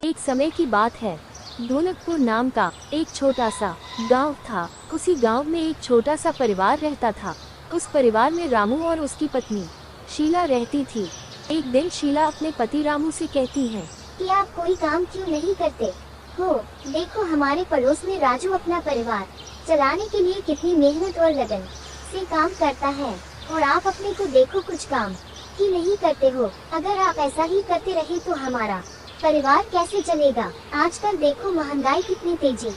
एक समय की बात है। ढोलकपुर नाम का एक छोटा सा गांव था। उसी गांव में एक छोटा सा परिवार रहता था। उस परिवार में रामू और उसकी पत्नी शीला रहती थी। एक दिन शीला अपने पति रामू से कहती है कि आप कोई काम क्यों नहीं करते हो। देखो हमारे पड़ोस में राजू अपना परिवार चलाने के लिए कितनी मेहनत और लगन से काम करता है, और आप अपने को देखो कुछ काम ही नहीं करते हो। अगर आप ऐसा ही करते रहे तो हमारा परिवार कैसे चलेगा। आजकल देखो महंगाई कितनी तेजी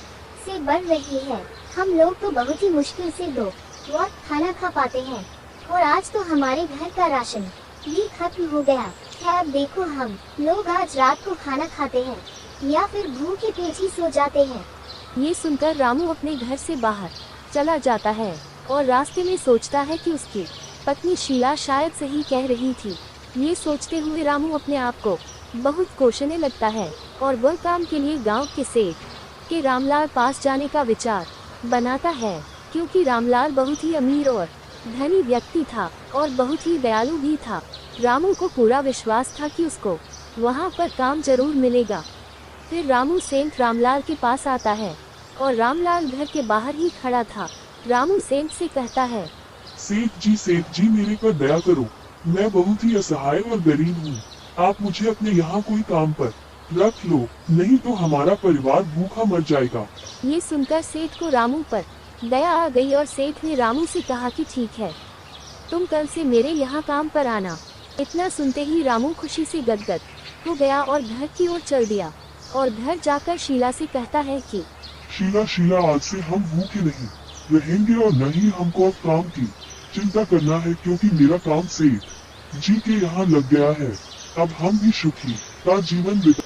से बढ़ रही है। हम लोग तो बहुत ही मुश्किल से 2 वक्त खाना खा पाते हैं, और आज तो हमारे घर का राशन भी खत्म हो गया है। अब देखो हम लोग आज रात को खाना खाते हैं या फिर भूखे पेट ही सो जाते हैं। ये सुनकर रामू अपने घर से बाहर चला जाता है और रास्ते में सोचता है कि उसकी पत्नी शीला शायद सही कह रही थी। ये सोचते हुए रामू अपने आप को बहुत कोसने लगता है और वह काम के लिए गांव के सेठ के रामलाल पास जाने का विचार बनाता है, क्योंकि रामलाल बहुत ही अमीर और धनी व्यक्ति था और बहुत ही दयालु भी था। रामू को पूरा विश्वास था कि उसको वहां पर काम जरूर मिलेगा। फिर रामू सेठ रामलाल के पास आता है और रामलाल घर के बाहर ही खड़ा था। रामू सेठ से कहता है, सेठ जी मेरे पर दया करो। मैं बहुत ही असहाय और गरीब हूँ। आप मुझे अपने यहाँ कोई काम पर रख लो, नहीं तो हमारा परिवार भूखा मर जाएगा। ये सुनकर सेठ को रामू पर दया आ गई और सेठ ने रामू से कहा कि ठीक है, तुम कल से मेरे यहाँ काम पर आना। इतना सुनते ही रामू खुशी से गदगद हो गया और घर की ओर चल दिया और घर जाकर शीला से कहता है कि शीला आज से हम भूखे नहीं रहेंगे और न ही हमको अब काम की चिंता करना है, क्योंकि मेरा काम सेठ जी के यहाँ लग गया है। अब हम भी सुखी का जीवन बिता